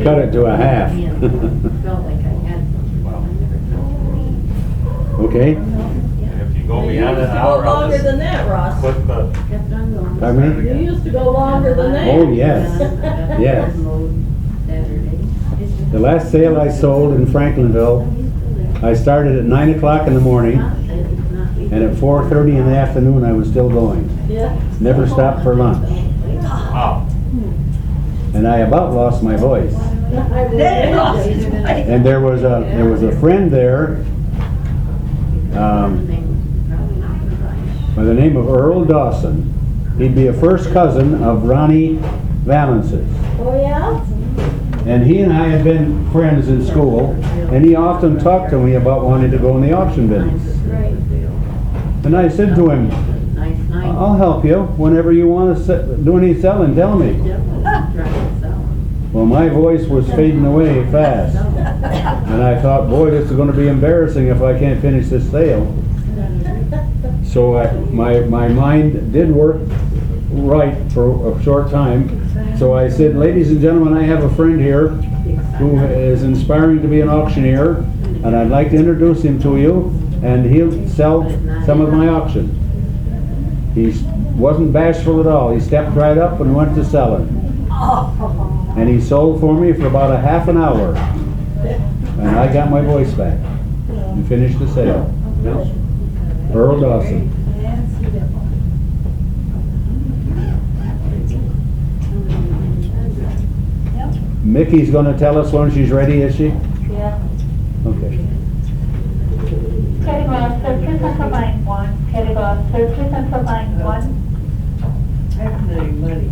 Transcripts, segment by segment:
cut it to a half. Okay? If you go You used beyond to an go hour, I'll longer just than that, Ross. click the, Pardon me? You used to go longer than that. Oh, yes. Yes. The last sale I sold in Franklinville, I started at 9 o'clock in the morning, and at 4:30 in the afternoon I was still going. Yeah. Never stopped for lunch. wow. And I about lost my voice. And there was a friend there by the name of Earl Dawson. He'd be a first cousin of Ronnie Valence's. Oh, yeah? And he and I had been friends in school, and he often talked to me about wanting to go in the auction business. Right. And I said to him, I'll help you whenever you want to do any selling, tell me. Well, my voice was fading away fast. And I thought, boy, this is going to be embarrassing if I can't finish this sale. So my mind did work right for a short time. So I said, ladies and gentlemen, I have a friend here who is inspiring to be an auctioneer, and I'd like to introduce him to you, and he'll sell some of my auction. He wasn't bashful at all. He stepped right up and went to selling. And he sold for me for about a half an hour. And I got my voice back and finished the sale. Earl Dawson. Mickey's going to tell us when she's ready, is she? Yeah. Okay. Category searches and combine one. Category searches and combine one. I have no money.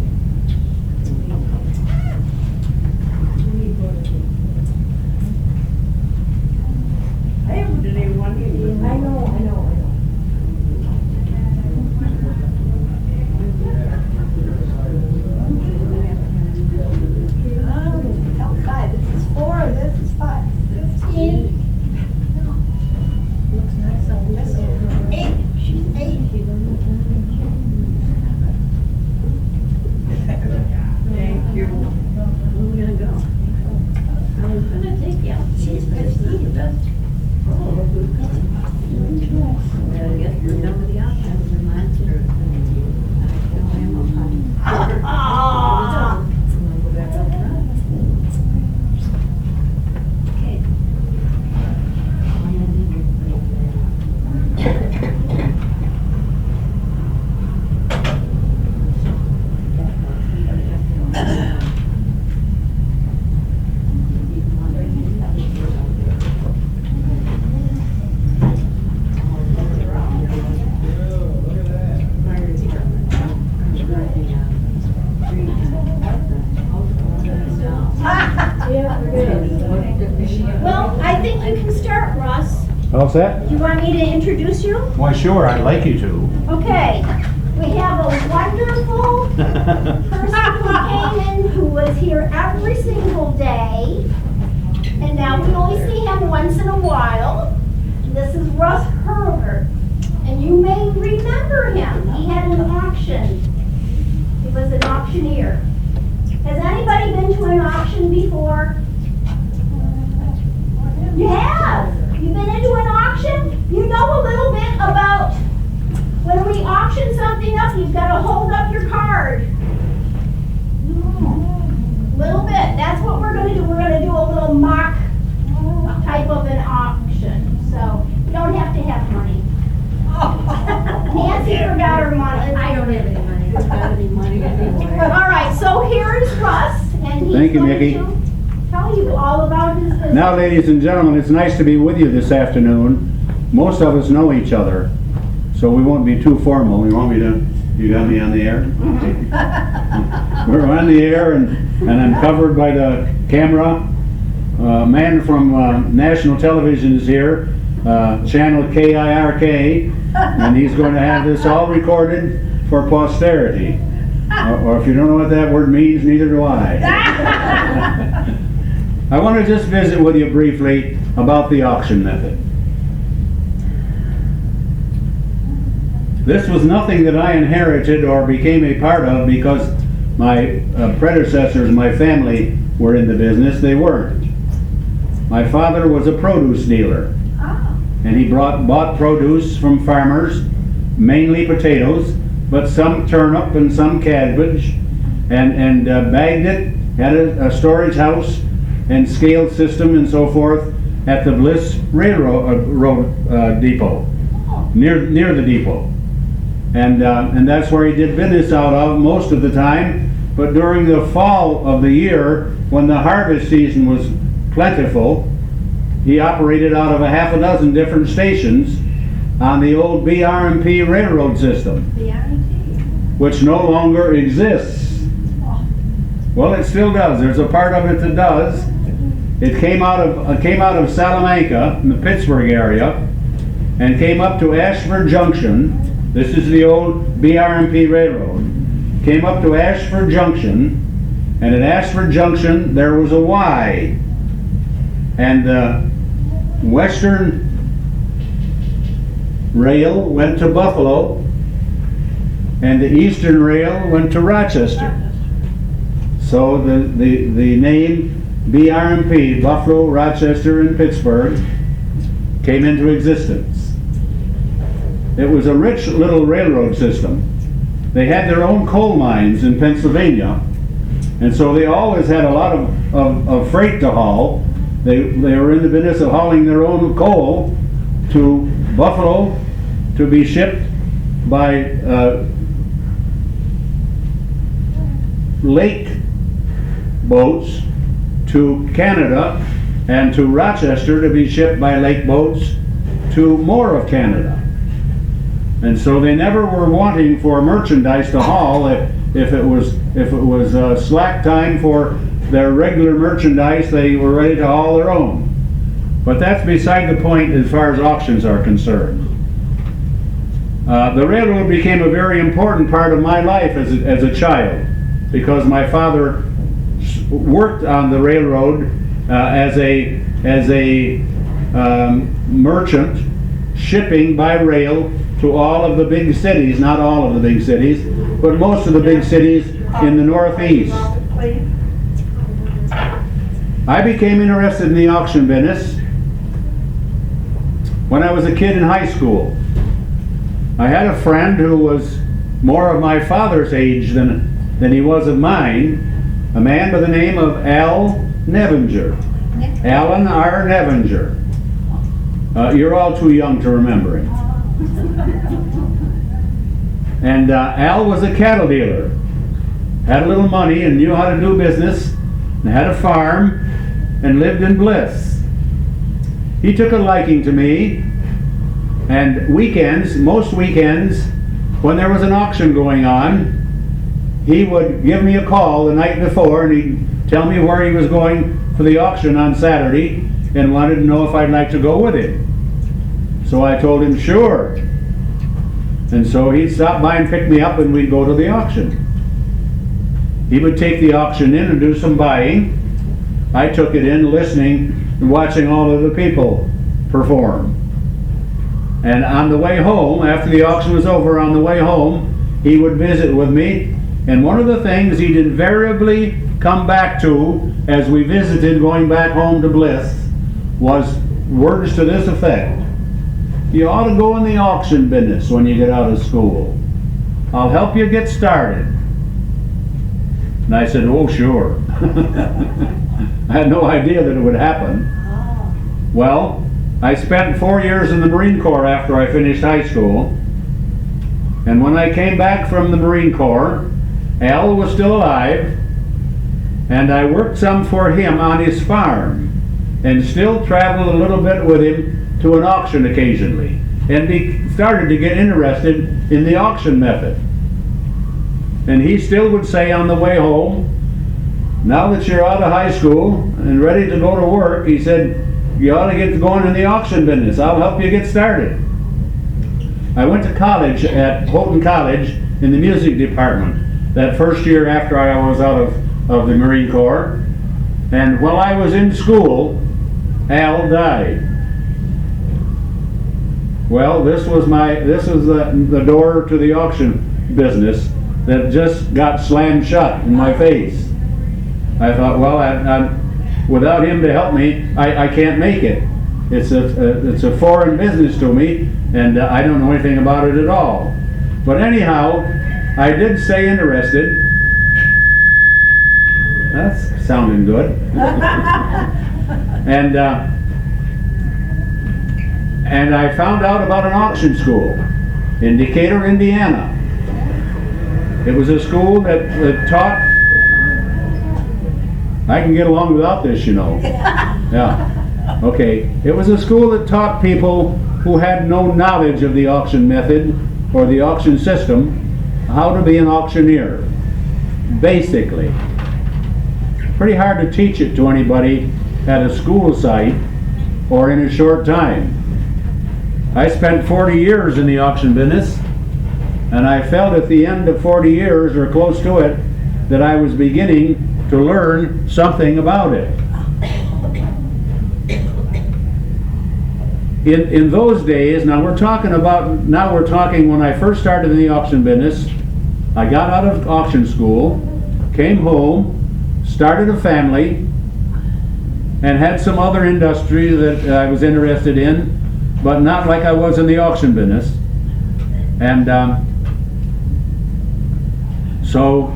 I haven't any money. I know. Five. This is 4, and this is 5. 15. 8. She's 8. Thank you. Where we gonna go? I was gonna take you. She's 15. I guess we're done with the options and that's it. Ah. Go back up front. Okay. Well, I think you can start, Russ. All set? Do you want me to introduce you? Why, sure, I'd like you to. Okay. We have a wonderful person who came in who was here every single day. And now we only see him once in a while. This is Russ Hurlburt. And you may remember him. He had an auction. He was an auctioneer. Has anybody been to an auction before? You have. You've been into an auction? You know a little bit about when we auction something up, you've got to hold up your card. Little bit. That's what we're going to do. We're going to do a little mock type of an auction. So you don't have to have money. Nancy forgot her money. I don't have any money. There's gotta be money anywhere. All right, so here is Russ, and he's Thank you, going Mickey. to tell you all about his business. Now, ladies and gentlemen, it's nice to be with you this afternoon. Most of us know each other, so we won't be too formal. You want me to, you got me on the air? We're on the air, and I'm covered by the camera. A man from national television is here, channel KIRK, and he's going to have this all recorded for posterity. Or if you don't know what that word means, neither do I. I want to just visit with you briefly about the auction method. This was nothing that I inherited or became a part of because my predecessors, my family, were in the business, they weren't. My father was a produce dealer, and he bought produce from farmers, mainly potatoes, but some turnip and some cabbage, and bagged it, had a storage house and scale system and so forth at the Bliss Railroad depot, near the depot. And that's where he did business out of most of the time. But during the fall of the year, when the harvest season was plentiful, he operated out of a half a dozen different stations on the old BR&P railroad system, which no longer exists. Well, it still does. There's a part of it that does. It came out of Salamanca in the Pittsburgh area and came up to Ashford Junction. This is the old BR&P railroad. Came up to Ashford Junction, and at Ashford Junction there was a Y, and the Western Rail went to Buffalo, and the Eastern Rail went to Rochester. So the name BR&P, Buffalo, Rochester, and Pittsburgh, came into existence. It was a rich little railroad system. They had their own coal mines in Pennsylvania, and so they always had a lot of freight to haul. They were in the business of hauling their own coal to Buffalo to be shipped by lake boats to Canada, and to Rochester to be shipped by lake boats to more of Canada. And so they never were wanting for merchandise to haul. If it was slack time for their regular merchandise, they were ready to haul their own. But that's beside the point as far as auctions are concerned. The railroad became a very important part of my life as a child, because my father worked on the railroad as a merchant, shipping by rail to all of the big cities, not all of the big cities, but most of the big cities in the Northeast. I became interested in the auction business when I was a kid in high school. I had a friend who was more of my father's age than he was of mine, a man by the name of Nevinger. Alan R. Nevinger. You're all too young to remember him. And Al was a cattle dealer. Had a little money and knew how to do business, and had a farm, and lived in bliss. He took a liking to me, and most weekends, when there was an auction going on, he would give me a call the night before, and he'd tell me where he was going for the auction on Saturday, and wanted to know if I'd like to go with him. So I told him sure. And so he'd stop by and pick me up, and we'd go to the auction. He would take the auction in and do some buying. I took it in, listening and watching all of the people perform. And on the way home, after the auction was over, on the way home, he would visit with me. And one of the things he'd invariably come back to as we visited, going back home to Bliss, was words to this effect: "You ought to go in the auction business when you get out of school. I'll help you get started." And I said, "Oh, sure." I had no idea that it would happen. Well, I spent 4 years in the Marine Corps after I finished high school. And when I came back from the Marine Corps, Al was still alive, and I worked some for him on his farm, and still traveled a little bit with him to an auction occasionally, and started to get interested in the auction method. And he still would say on the way home, "Now that you're out of high school and ready to go to work," he said, "you ought to get going in the auction business. I'll help you get started." I went to college at Houghton College in the music department that first year after I was out of the Marine Corps. And while I was in school, Al died. Well, this was the door to the auction business that just got slammed shut in my face. I thought, well, without him to help me, I can't make it. It's a foreign business to me, and I don't know anything about it at all. But anyhow, I did stay interested. That's sounding good. And I found out about an auction school in Decatur, Indiana. It was a school that taught. I can get along without this, you know. Yeah. Okay. It was a school that taught people who had no knowledge of the auction method or the auction system how to be an auctioneer. Basically. Pretty hard to teach it to anybody at a school site or in a short time. I spent 40 years in the auction business, and I felt at the end of 40 years or close to it that I was beginning to learn something about it. In those days, now we're talking when I first started in the auction business. I got out of auction school, came home, started a family, and had some other industry that I was interested in, but not like I was in the auction business. And so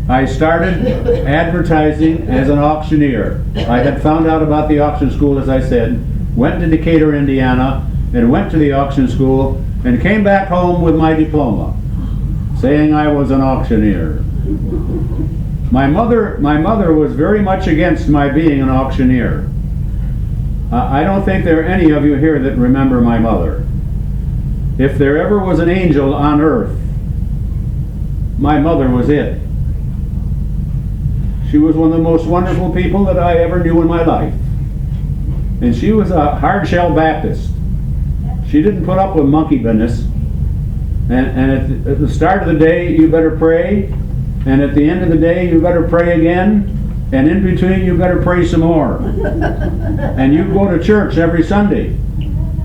I started advertising as an auctioneer. I had found out about the auction school, as I said, went to Decatur, Indiana, and went to the auction school, and came back home with my diploma, saying I was an auctioneer. My mother was very much against my being an auctioneer. I don't think there are any of you here that remember my mother. If there ever was an angel on earth, my mother was it. She was one of the most wonderful people that I ever knew in my life. And she was a hard-shell Baptist. She didn't put up with monkey business. And at the start of the day, you better pray. And at the end of the day, you better pray again. And in between, you better pray some more. And you go to church every Sunday.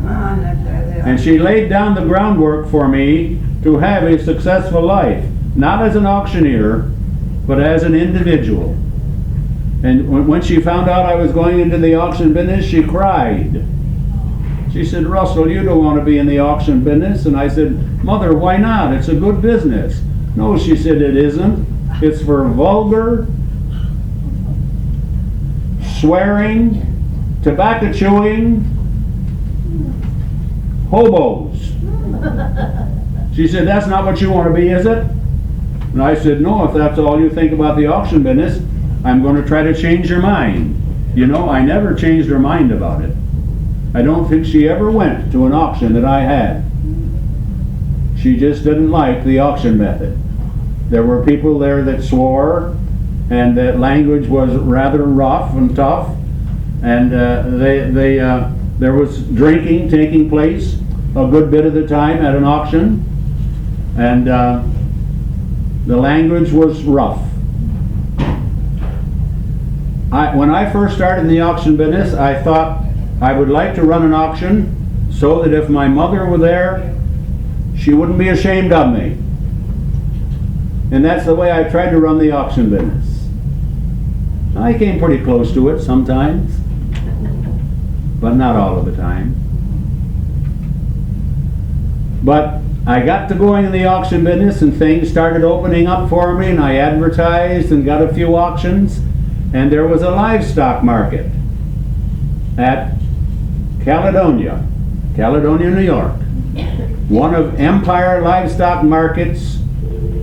And she laid down the groundwork for me to have a successful life. Not as an auctioneer, but as an individual. And when she found out I was going into the auction business, she cried. She said, "Russell, you don't want to be in the auction business." And I said, "Mother, why not? It's a good business." "No," she said, "it isn't. It's for vulgar, swearing, tobacco chewing, hobos." She said, "That's not what you want to be, is it?" And I said, "No, if that's all you think about the auction business, I'm going to try to change your mind." You know, I never changed her mind about it. I don't think she ever went to an auction that I had. She just didn't like the auction method. There were people there that swore, and that language was rather rough and tough, and there was drinking taking place a good bit of the time at an auction, and the language was rough. When I first started in the auction business, I thought I would like to run an auction so that if my mother were there, she wouldn't be ashamed of me. And that's the way I tried to run the auction business. I came pretty close to it sometimes, but not all of the time. But I got to going in the auction business, and things started opening up for me, and I advertised and got a few auctions, and there was a livestock market at Caledonia, New York. One of Empire Livestock Markets,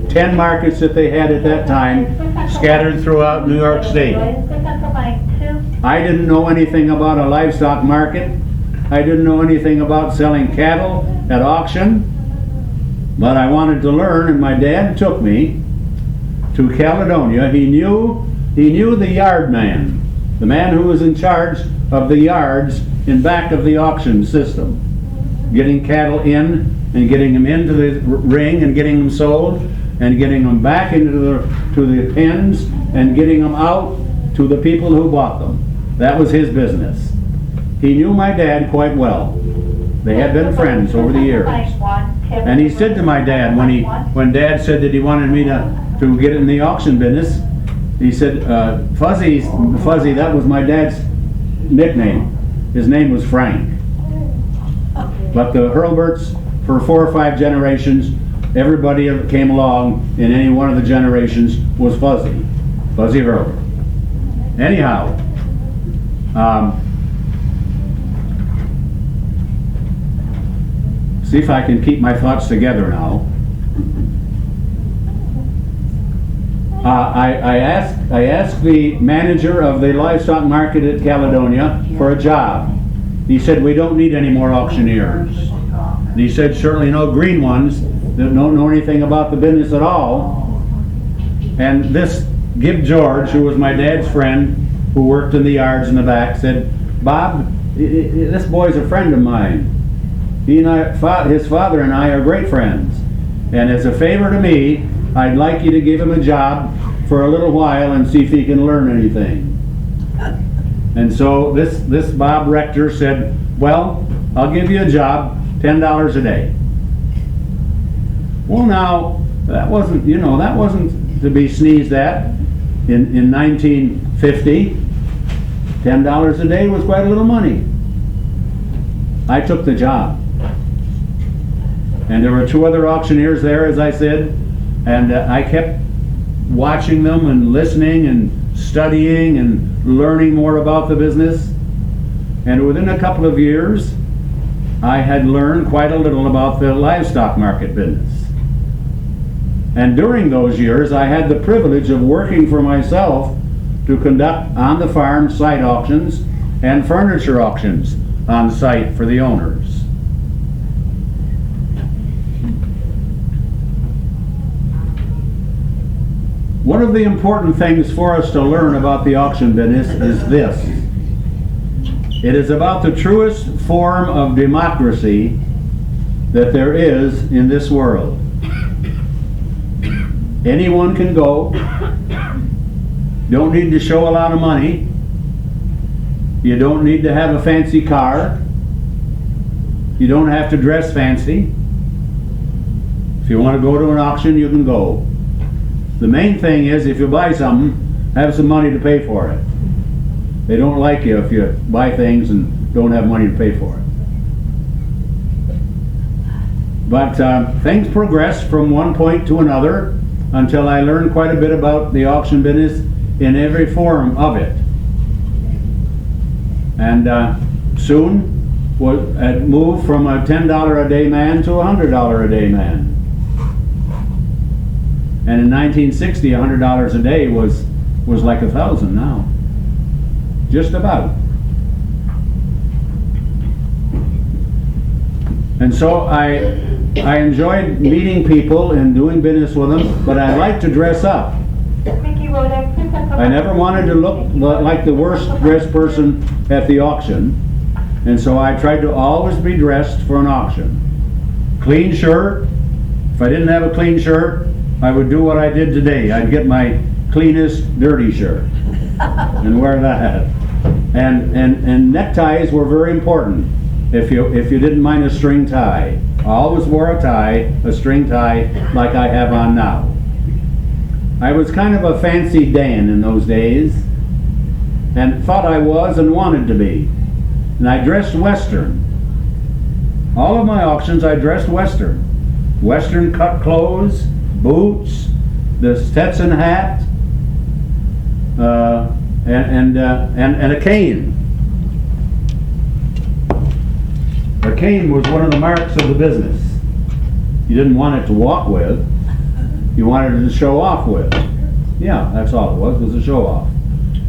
10 markets that they had at that time, scattered throughout New York State. I didn't know anything about a livestock market. I didn't know anything about selling cattle at auction, but I wanted to learn, and my dad took me to Caledonia. He knew the yard man, the man who was in charge of the yards in back of the auction system, getting cattle in and getting them into the ring and getting them sold and getting them back into the pens and getting them out to the people who bought them. That was his business. He knew my dad quite well. They had been friends over the years. And he said to my dad, when Dad said that he wanted me to get in the auction business, he said, Fuzzy, that was my dad's nickname. His name was Frank. But the Hurlburts, for 4 or 5 generations, everybody that came along in any one of the generations was Fuzzy Hurlburt. Anyhow, see if I can keep my thoughts together now. I asked the manager of the livestock market at Caledonia for a job. He said, we don't need any more auctioneers. And he said, certainly no green ones that don't know anything about the business at all. And this Gib George, who was my dad's friend, who worked in the yards in the back, said, Bob, this boy's a friend of mine. He and I, his father and I are great friends. And as a favor to me, I'd like you to give him a job for a little while and see if he can learn anything. And so this Bob Rector said, well, I'll give you a job, $10 a day. Well, now, that wasn't to be sneezed at in 1950. $10 a day was quite a little money. I took the job. And there were 2 other auctioneers there, as I said, and I kept watching them and listening and studying and learning more about the business. And within a couple of years, I had learned quite a little about the livestock market business. And during those years, I had the privilege of working for myself to conduct on the farm site auctions and furniture auctions on site for the owners. One of the important things for us to learn about the auction business is this. It is about the truest form of democracy that there is in this world. Anyone can go. Don't need to show a lot of money. You don't need to have a fancy car. You don't have to dress fancy. If you want to go to an auction, you can go. The main thing is, if you buy something, have some money to pay for it. They don't like you if you buy things and don't have money to pay for it. But things progressed from one point to another until I learned quite a bit about the auction business in every form of it. And soon had moved from a $10 a day man to a $100 a day man. And in 1960, $100 a day was like $1,000 now. Just about. And so I enjoyed meeting people and doing business with them, but I like to dress up. I never wanted to look like the worst dressed person at the auction, and so I tried to always be dressed for an auction. Clean shirt. If I didn't have a clean shirt, I would do what I did today. I'd get my cleanest dirty shirt and wear that. And neckties were very important. If you didn't mind a string tie, I always wore a string tie like I have on now. I was kind of a fancy Dan in those days, and thought I was and wanted to be. And I dressed Western. All of my auctions I dressed Western. Western cut clothes, boots, the Stetson hat, and a cane. A cane was one of the marks of the business. You didn't want it to walk with. You wanted it to show off with. Yeah, that's all it was a show off.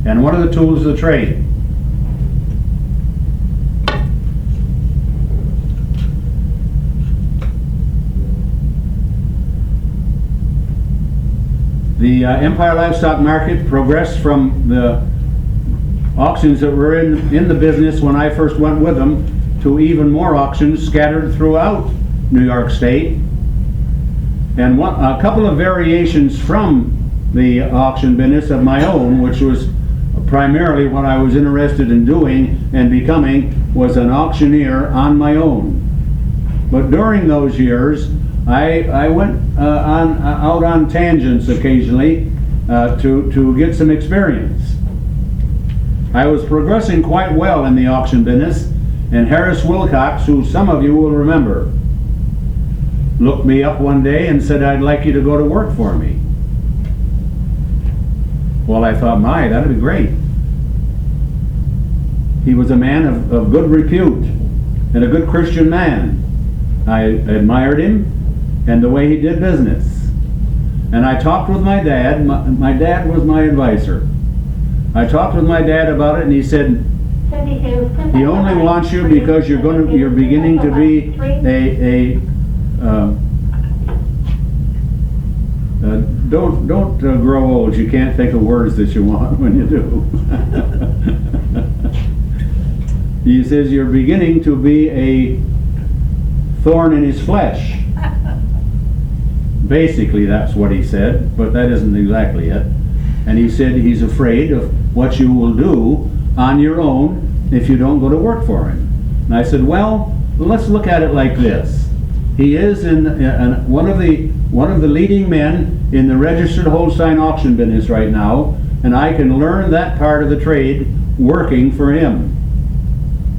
And one of the tools of the trade. The Empire Livestock Market progressed from the auctions that were in the business when I first went with them to even more auctions scattered throughout New York State. And a couple of variations from the auction business of my own, which was primarily what I was interested in doing and becoming, was an auctioneer on my own. But during those years, I went out on tangents occasionally to get some experience. I was progressing quite well in the auction business, and Harris Wilcox, who some of you will remember, looked me up one day and said, "I'd like you to go to work for me." Well, I thought, my, that'd be great. He was a man of good repute and a good Christian man. I admired him and the way he did business. And I talked with my dad. My dad was my advisor. I talked with my dad about it, and he said, he only wants you because you're beginning to be don't grow old. You can't think of words that you want when you do. He says you're beginning to be a thorn in his flesh. Basically, that's what he said, but that isn't exactly it. And he said he's afraid of what you will do on your own if you don't go to work for him. And I said, well, let's look at it like this. He is in one of the leading men in the registered Holstein auction business right now, and I can learn that part of the trade working for him.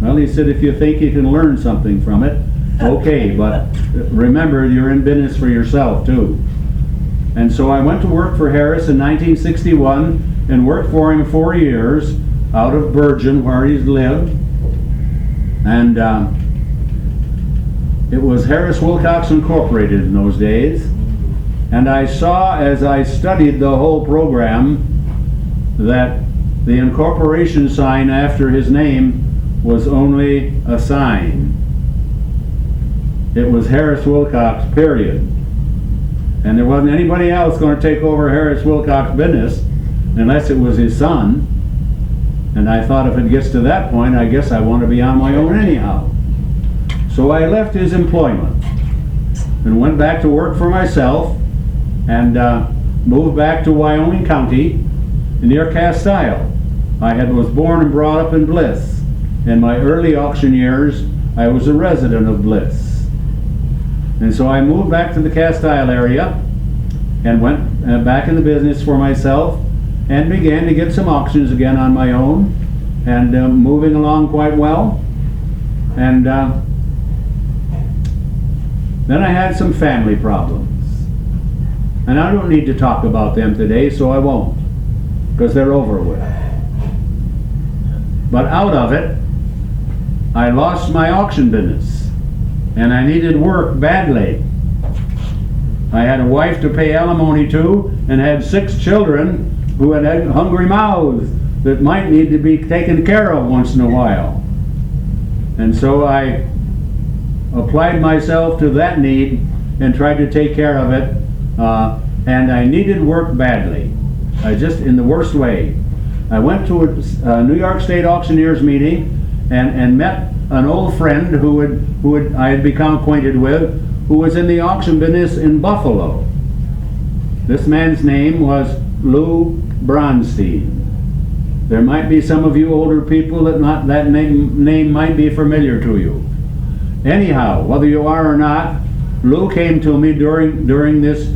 Well, he said, if you think you can learn something from it, okay, but remember, you're in business for yourself too. And so I went to work for Harris in 1961 and worked for him 4 years out of Bergen, where he's lived. And it was Harris Wilcox Incorporated in those days. And I saw, as I studied the whole program, that the incorporation sign after his name was only a sign. It was Harris Wilcox, period. And there wasn't anybody else going to take over Harris Wilcox business unless it was his son. And I thought if it gets to that point, I guess I want to be on my own anyhow. So I left his employment and went back to work for myself and moved back to Wyoming County near Castile. I was born and brought up in Bliss. In my early auction years, I was a resident of Bliss. And so I moved back to the Castile area and went back in the business for myself and began to get some auctions again on my own and moving along quite well. And then I had some family problems. And I don't need to talk about them today, so I won't, because they're over with. But out of it, I lost my auction business, and I needed work badly. I had a wife to pay alimony to, and had 6 children who had hungry mouths that might need to be taken care of once in a while. And so I applied myself to that need and tried to take care of it, and I needed work badly. In the worst way. I went to a New York State Auctioneers meeting and met an old friend who I had become acquainted with, who was in the auction business in Buffalo. This man's name was Lou Bronstein. There might be some of you older people that name might be familiar to you. Anyhow, whether you are or not, Lou came to me during this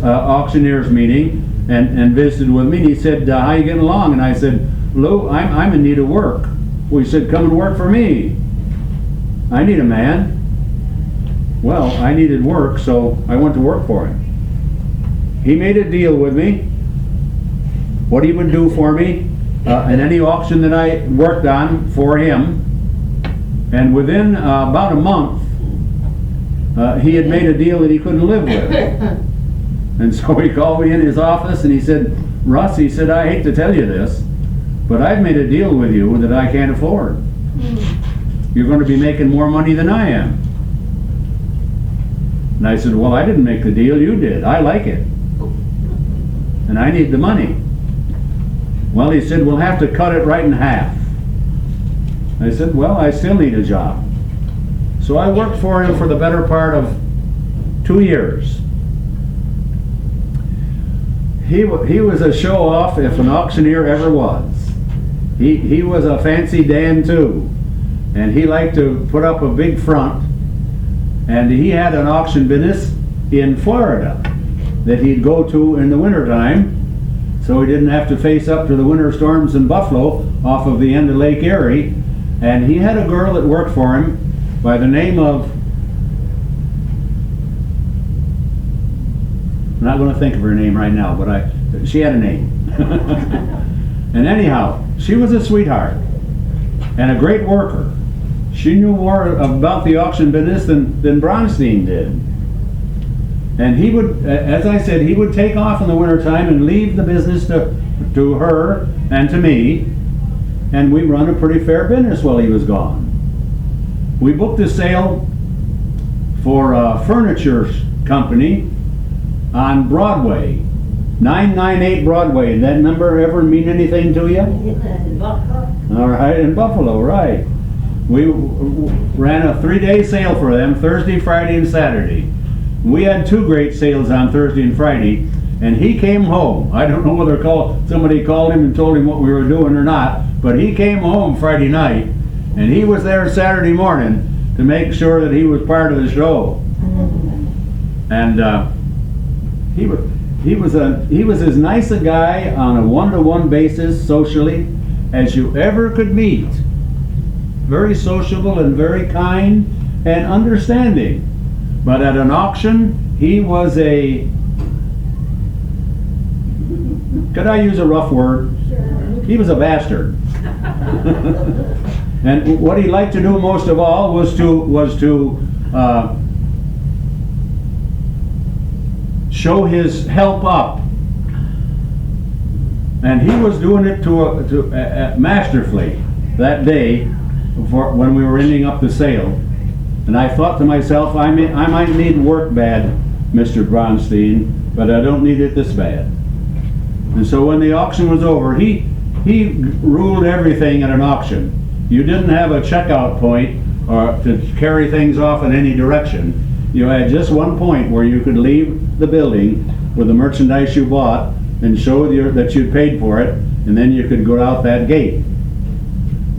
auctioneers meeting and visited with me, and he said, how are you getting along? And I said, Lou, I'm in need of work. Well, he said, come and work for me. I need a man. Well, I needed work, so I went to work for him. He made a deal with me, what he would do for me in any auction that I worked on for him. And within about a month, he had made a deal that he couldn't live with. And so he called me in his office and he said, Russ, he said, I hate to tell you this, but I've made a deal with you that I can't afford. You're going to be making more money than I am. And I said, well, I didn't make the deal, you did. I like it. And I need the money. Well, he said, we'll have to cut it right in half. I said, well, I still need a job. So I worked for him for the better part of 2 years. He was a show-off if an auctioneer ever was. He was a fancy Dan too. And he liked to put up a big front. And he had an auction business in Florida that he'd go to in the wintertime. so he didn't have to face up to the winter storms in Buffalo off of the end of Lake Erie. And he had a girl that worked for him by the name of, I'm not going to think of her name right now, but she had a name. And anyhow, she was a sweetheart and a great worker. She knew more about the auction business than Bronstein did. And he would, as I said, he would take off in the wintertime and leave the business to her and to me. And we run a pretty fair business while he was gone. We booked a sale for a furniture company on Broadway, 998 Broadway. Did that number ever mean anything to you? All right, in Buffalo, right. We ran a 3-day sale for them, Thursday, Friday, and Saturday. We had 2 great sales on Thursday and Friday, and he came home. I don't know whether somebody called him and told him what we were doing or not, but he came home Friday night, and he was there Saturday morning to make sure that he was part of the show. And he was as nice a guy on a one-to-one basis socially as you ever could meet. Very sociable and very kind and understanding. But at an auction, he was could I use a rough word? Sure. He was a bastard. And what he liked to do most of all was to show his help up. And he was doing it masterfully that day when we were ending up the sale. And I thought to myself, I might need work bad, Mr. Bronstein, but I don't need it this bad. And so when the auction was over, he ruled everything at an auction. You didn't have a checkout point or to carry things off in any direction. You had just one point where you could leave the building with the merchandise you bought and show that you'd paid for it, and then you could go out that gate.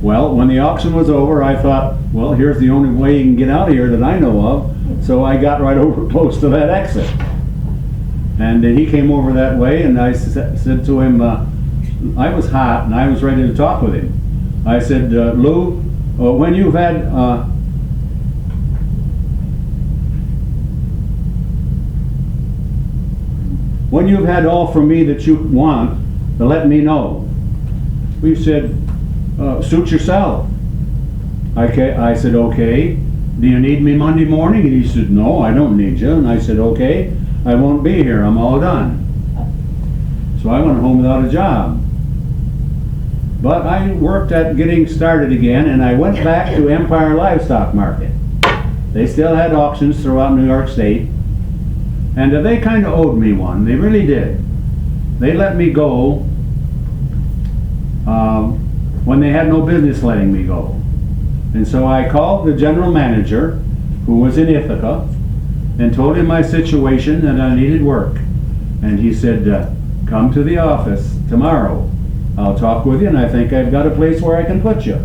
Well, when the auction was over, I thought, well, here's the only way you can get out of here that I know of. So I got right over close to that exit. And he came over that way, and I said to him, I was hot, and I was ready to talk with him. I said, Lou, when you've had all from me that you want, to let me know. We said, suit yourself. I said, okay. Do you need me Monday morning? And he said, no, I don't need you. And I said, okay, I won't be here. I'm all done. So I went home without a job. But I worked at getting started again, and I went back to Empire Livestock Market. They still had auctions throughout New York State. And they kind of owed me one. They really did. They let me go when they had no business letting me go. And so I called the general manager, who was in Ithaca, and told him my situation, that I needed work. And he said, come to the office tomorrow. I'll talk with you, and I think I've got a place where I can put you.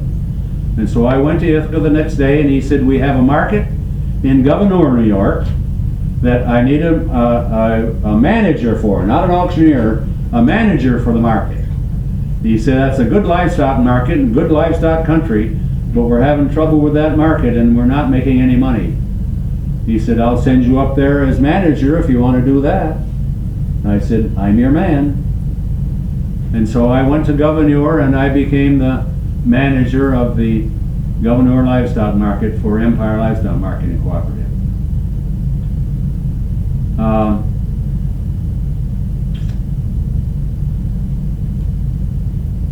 And so I went to Ithaca the next day, and he said, we have a market in Gouverneur, New York, that I need a manager for, not an auctioneer, a manager for the market. He said, that's a good livestock market and good livestock country, but we're having trouble with that market and we're not making any money. He said, I'll send you up there as manager if you want to do that. I said, I'm your man. And so I went to Gouverneur, and I became the manager of the Gouverneur Livestock Market for Empire Livestock Marketing Cooperative.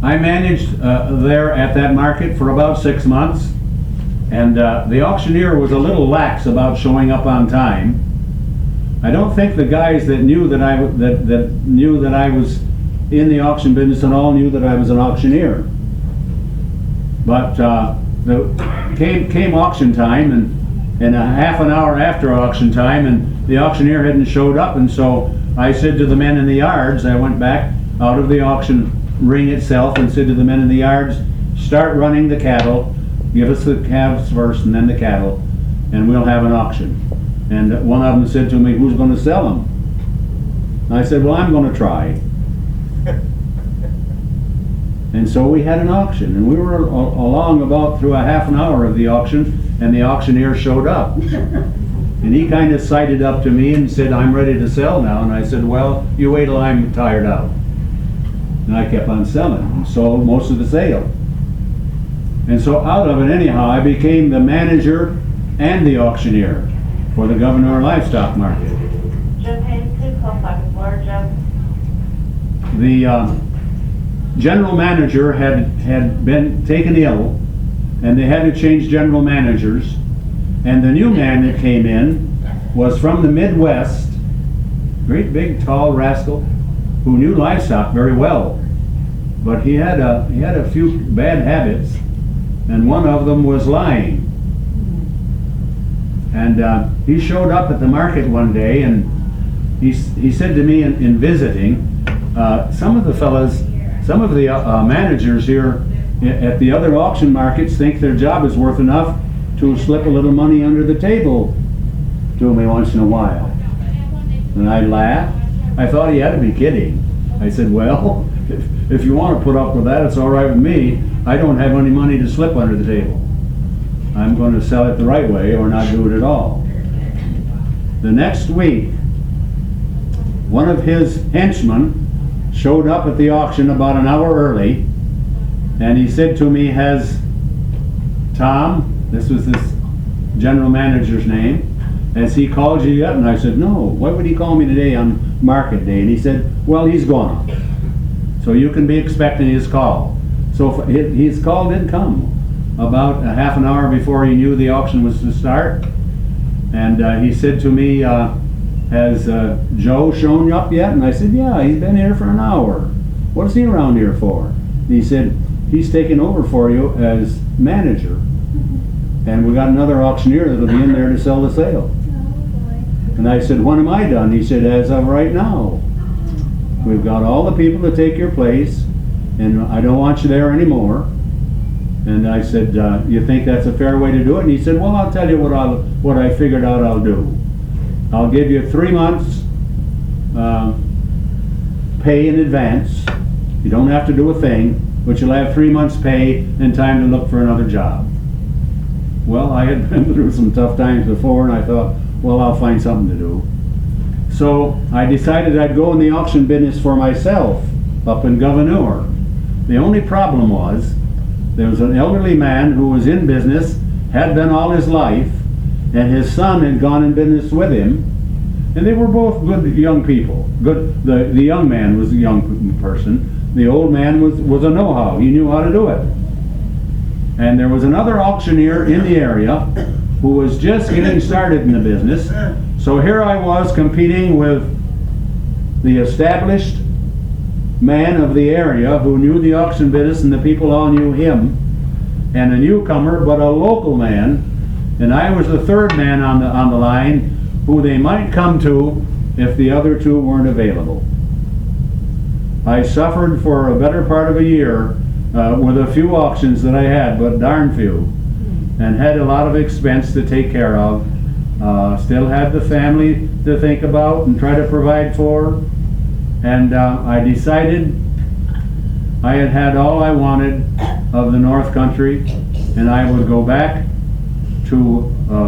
I managed there at that market for about 6 months, and the auctioneer was a little lax about showing up on time. I don't think the guys that knew that I was in the auction business and all knew that I was an auctioneer. But came auction time, and a half an hour after auction time, and the auctioneer hadn't showed up, and so I said to the men in the yards, I went back out of the auction ring itself and said to the men in the yards, start running the cattle, give us the calves first and then the cattle, and we'll have an auction. And one of them said to me, who's going to sell them? And I said, well, I'm going to try. And so we had an auction, and we were along about through a half an hour of the auction, and the auctioneer showed up. And he kind of sided up to me and said, I'm ready to sell now. And I said, well, you wait till I'm tired out. And I kept on selling and sold most of the sale. And so out of it anyhow, I became the manager and the auctioneer for the Gouverneur livestock market. The general manager had been taken ill, and they had to change general managers. And the new man that came in was from the Midwest, great big tall rascal who knew livestock very well. But he had a few bad habits, and one of them was lying. And he showed up at the market one day, and he said to me in visiting, some of the managers here at the other auction markets think their job is worth enough to slip a little money under the table to me once in a while. And I laughed. I thought he had to be kidding. I said, well, if you want to put up with that, it's all right with me. I don't have any money to slip under the table. I'm going to sell it the right way or not do it at all. The next week, one of his henchmen showed up at the auction about an hour early, and he said to me, has Tom, this was this general manager's name, has he called you yet? And I said, no. Why would he call me today on market day? And he said, well, he's gone. So you can be expecting his call. So his call didn't come about a half an hour before he knew the auction was to start. And he said to me, has Joe shown up yet? And I said, yeah, he's been here for an hour. What's he around here for? And he said, he's taking over for you as manager. And we got another auctioneer that'll be in there to sell the sale. And I said, when am I done? He said, as of right now. We've got all the people to take your place, and I don't want you there anymore. And I said, you think that's a fair way to do it? And he said, well, I'll tell you what I figured out I'll do. I'll give you 3 months pay in advance. You don't have to do a thing, but you'll have 3 months pay and time to look for another job. Well, I had been through some tough times before, and I thought, well, I'll find something to do. So I decided I'd go in the auction business for myself up in Gouverneur. The only problem was there was an elderly man who was in business, had been all his life, and his son had gone in business with him, and they were both good young people. Good. The young man was a young person. The old man was a know-how. He knew how to do it. And there was another auctioneer in the area who was just getting started in the business. So here I was competing with the established man of the area who knew the auction business, and the people all knew him, and a newcomer, but a local man. And I was the third man on the line who they might come to if the other two weren't available. I suffered for a better part of a year with a few auctions that I had, but darn few, and had a lot of expense to take care of. Still had the family to think about and try to provide for. And I decided I had had all I wanted of the North Country, and I would go back to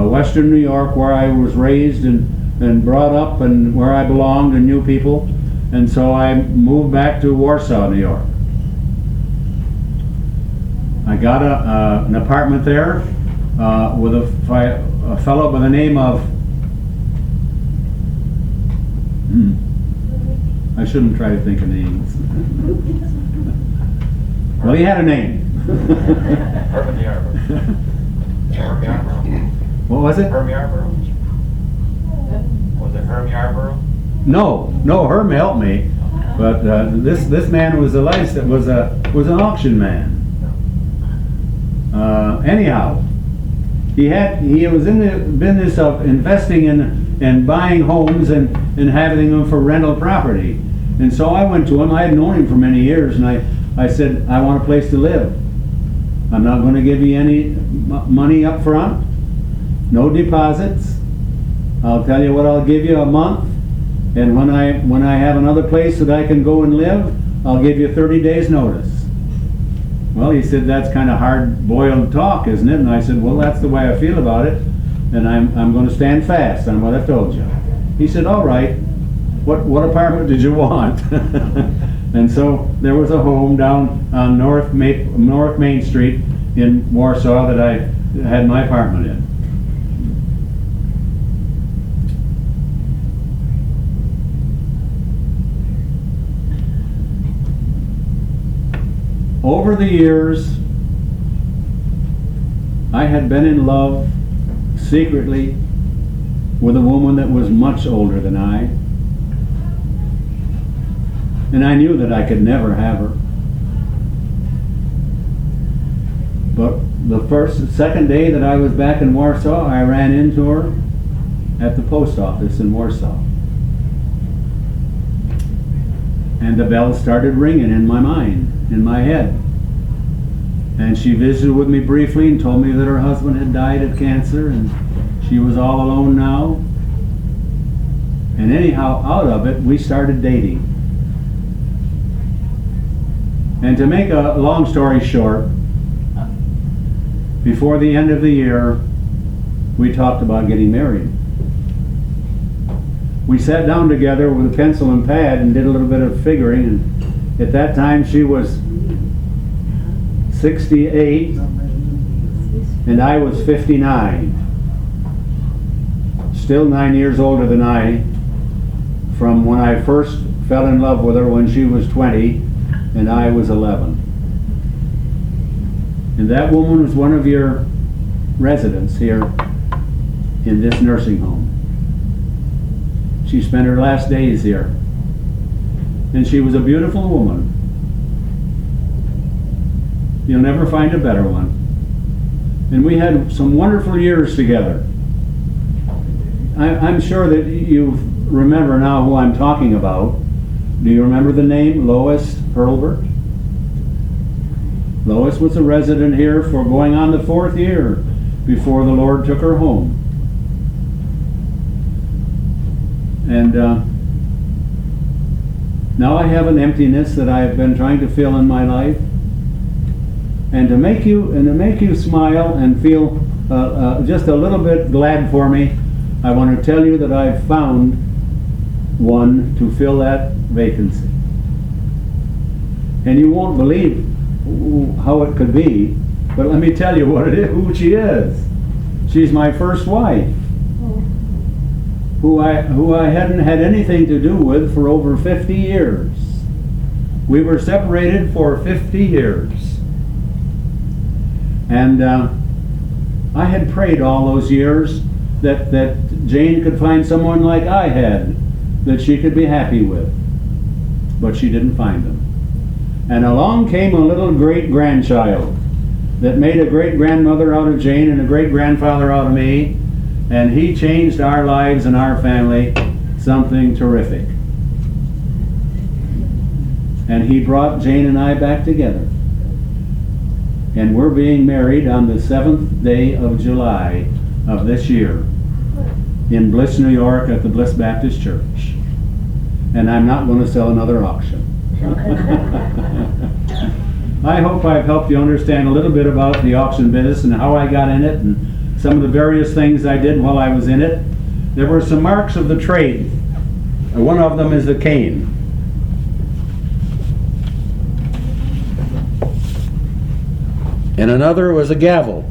Western New York, where I was raised and brought up, and where I belonged and knew people. And so I moved back to Warsaw, New York. I got an apartment there with a fellow by the name of, I shouldn't try to think of names. Well, he had a name. Herman Yarborough. Herm Yarborough. What was it? Herm Yarborough. Was it Herm Yarborough? No, Herm helped me, but this man was an auction man. Anyhow, he was in the business of investing in buying homes and having them for rental property. And so I went to him. I had known him for many years, and I said, I want a place to live. I'm not going to give you any money up front, no deposits. I'll tell you what I'll give you a month, and when I have another place that I can go and live, I'll give you 30 days notice. Well, he said, that's kind of hard-boiled talk, isn't it? And I said, well, that's the way I feel about it, and I'm going to stand fast on what I've told you. He said, all right, what apartment did you want? And so there was a home down on North Main Street in Warsaw that I had my apartment in. Over the years, I had been in love secretly with a woman that was much older than I. And I knew that I could never have her. But the second day that I was back in Warsaw, I ran into her at the post office in Warsaw. And the bell started ringing in my mind, in my head. And she visited with me briefly and told me that her husband had died of cancer and she was all alone now. And anyhow, out of it, we started dating. And to make a long story short, before the end of the year, we talked about getting married. We sat down together with a pencil and pad and did a little bit of figuring, and at that time she was 68 and I was 59. Still 9 years older than I, from when I first fell in love with her when she was 20 and I was 11. And that woman was one of your residents here in this nursing home. She spent her last days here. And she was a beautiful woman. You'll never find a better one. And we had some wonderful years together. I'm sure that you remember now who I'm talking about. Do you remember the name? Lois Hurlburt? Lois was a resident here for going on the 4th year before the Lord took her home. And now I have an emptiness that I have been trying to fill in my life. And to make you smile and feel just a little bit glad for me, I want to tell you that I've found one to fill that vacancy. And you won't believe how it could be, but let me tell you who she is. She's my first wife, who I hadn't had anything to do with for over 50 years. We were separated for 50 years. And I had prayed all those years that Jane could find someone like I had, that she could be happy with. But she didn't find them. And along came a little great-grandchild that made a great-grandmother out of Jane and a great-grandfather out of me, and he changed our lives and our family something terrific. And he brought Jane and I back together. And we're being married on the 7th day of July of this year in Bliss, New York at the Bliss Baptist Church. And I'm not going to sell another auction. I hope I've helped you understand a little bit about the auction business and how I got in it and some of the various things I did while I was in it. There were some marks of the trade. One of them is a cane. And another was a gavel.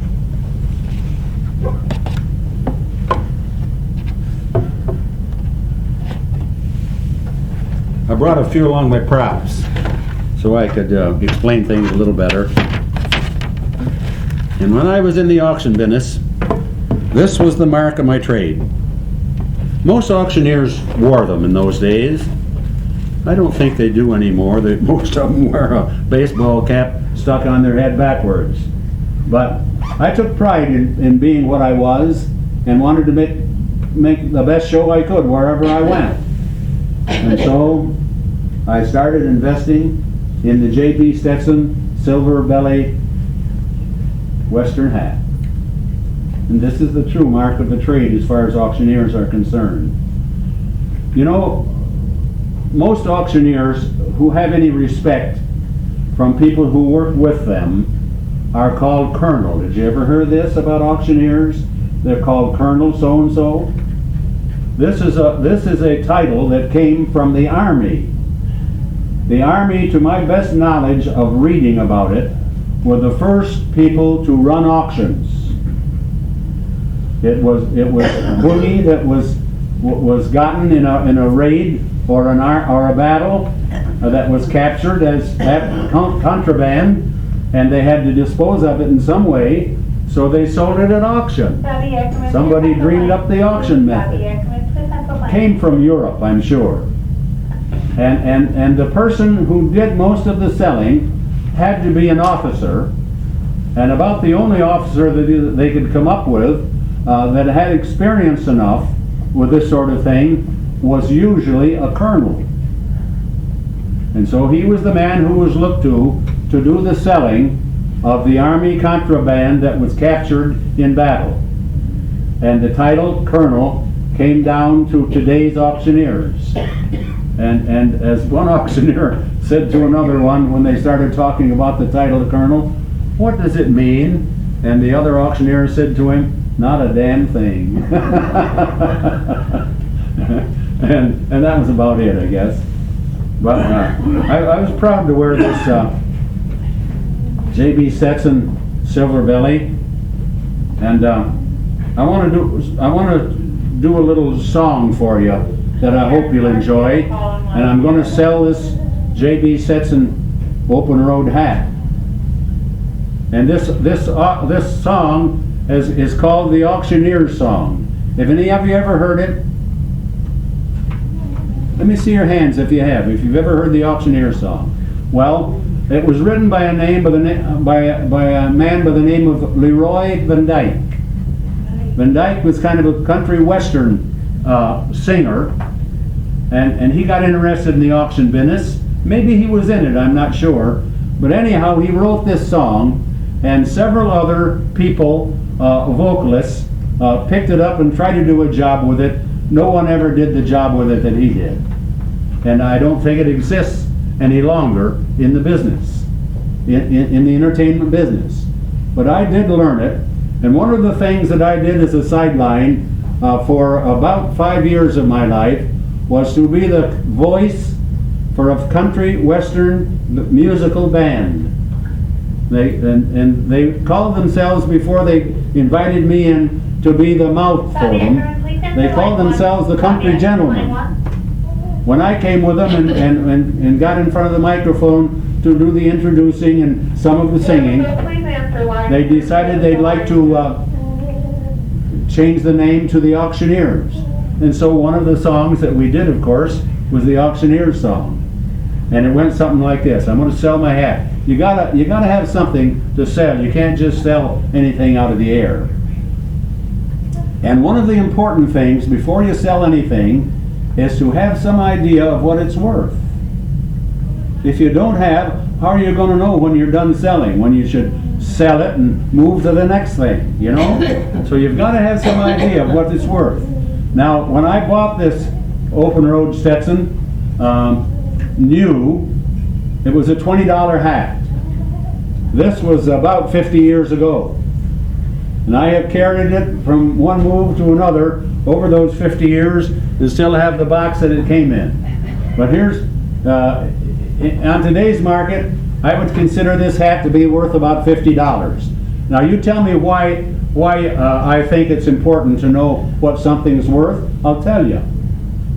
I brought a few along my props so I could explain things a little better. And when I was in the auction business, this was the mark of my trade. Most auctioneers wore them in those days. I don't think they do anymore. Most of them wear a baseball cap stuck on their head backwards. But I took pride in being what I was and wanted to make the best show I could wherever I went. And so I started investing in the J.P. Stetson silver belly western hat. And this is the true mark of the trade as far as auctioneers are concerned. You know, most auctioneers who have any respect from people who work with them are called colonel. Did you ever hear this about auctioneers? They're called colonel so-and-so. This is a title that came from the Army. The Army, to my best knowledge of reading about it, were the first people to run auctions. It was booty that was gotten in a raid or a battle that was captured as contraband, and they had to dispose of it in some way, so they sold it at auction. Somebody dreamed up the auction method. Came from Europe, I'm sure. And the person who did most of the selling had to be an officer, and about the only officer that they could come up with that had experience enough with this sort of thing was usually a colonel. And so he was the man who was looked to do the selling of the Army contraband that was captured in battle. And the title colonel came down to today's auctioneers. And as one auctioneer said to another one when they started talking about the title of colonel, "What does it mean?" And the other auctioneer said to him, "Not a damn thing." and that was about it, I guess. But I was proud to wear this J.B. Stetson silver belly, and I want to do a little song for you that I hope you'll enjoy, and I'm going to sell this J.B. Stetson open road hat. And this song is called the Auctioneer Song. Have any of you ever heard it? Let me see your hands if you have. If you've ever heard the Auctioneer Song. Well, it was written by a man by the name of Leroy Van Dyke. Van Dyke was kind of a country western singer, and he got interested in the auction business. Maybe he was in it, I'm not sure. But anyhow, he wrote this song, and several other people, vocalists, picked it up and tried to do a job with it. No one ever did the job with it that he did. And I don't think it exists any longer in the business, in the entertainment business. But I did learn it, and one of the things that I did as a sideline for about 5 years of my life was to be the voice for a country western musical band. They called themselves, before they invited me in to be the mouth for them, they called themselves the Country Gentlemen. When I came with them and got in front of the microphone to do the introducing and some of the singing, they decided they'd like to change the name to the Auctioneers. And so one of the songs that we did, of course, was the Auctioneer Song. And it went something like this. I'm going to sell my hat. You gotta have something to sell. You can't just sell anything out of the air. And one of the important things before you sell anything is to have some idea of what it's worth. If you don't have, how are you going to know when you're done selling, when you should sell it and move to the next thing, you know? So you've got to have some idea of what it's worth. Now, when I bought this open road Stetson, new, it was a $20 hat. This was about 50 years ago. And I have carried it from one move to another over those 50 years to still have the box that it came in. But here's, on today's market, I would consider this hat to be worth about $50. Now you tell me why I think it's important to know what something's worth. I'll tell you.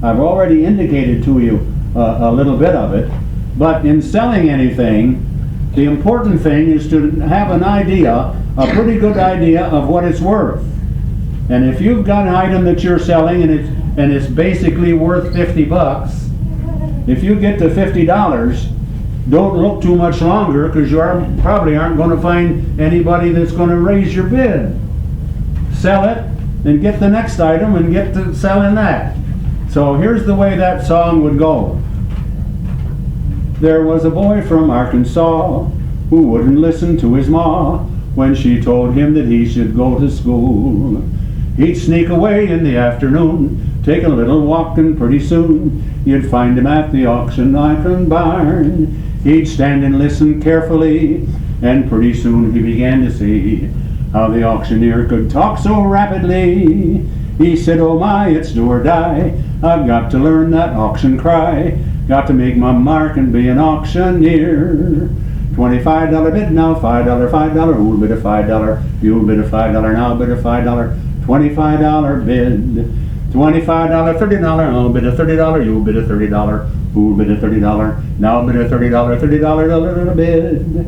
I've already indicated to you a little bit of it. But in selling anything, the important thing is to have an idea, a pretty good idea of what it's worth. And if you've got an item that you're selling and it's basically worth 50 bucks, if you get to $50, don't look too much longer, because you probably aren't going to find anybody that's going to raise your bid. Sell it and get the next item and get to selling that. So here's the way that song would go. There was a boy from Arkansas who wouldn't listen to his ma when she told him that he should go to school. He'd sneak away in the afternoon Take a little walk and pretty soon you'd find him at the auction barn. He'd stand and listen carefully, and pretty soon he began to see how the auctioneer could talk so rapidly. He said, oh my, it's do or die. I've got to learn that auction cry. Got to make my mark and be an auctioneer. $25 bid, now $5, $5, who'll bid a $5? You'll bid a $5, now bid a $5. $25 bid. $25, $30, I'll bid a $30, you'll bid a $30. Who'll bid a $30? Now bid a $30, $30 bid.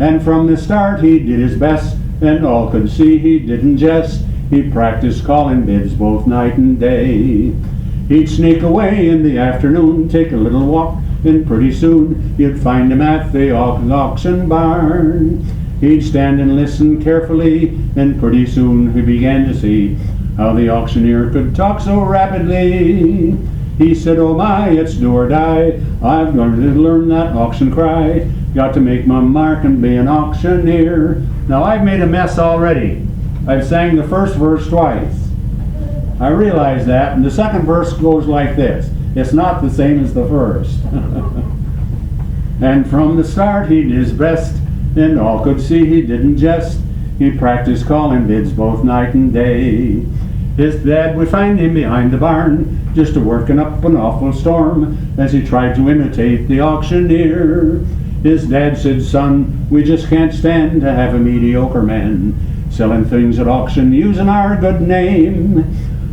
And from the start he did his best, and all could see he didn't jest. He practiced calling bids both night and day. He'd sneak away in the afternoon, take a little walk, and pretty soon you'd find him at the auction barn. He'd stand and listen carefully, and pretty soon he began to see how the auctioneer could talk so rapidly. He said, oh my, it's do or die. I've got to learn that auction cry. Got to make my mark and be an auctioneer. Now I've made a mess already. I've sang the first verse twice. I realize that, and the second verse goes like this. It's not the same as the first. And from the start he did his best, and all could see he didn't jest. He practiced calling bids both night and day. His dad would find him behind the barn, just working up an awful storm, as he tried to imitate the auctioneer. His dad said, son, we just can't stand to have a mediocre man selling things at auction using our good name.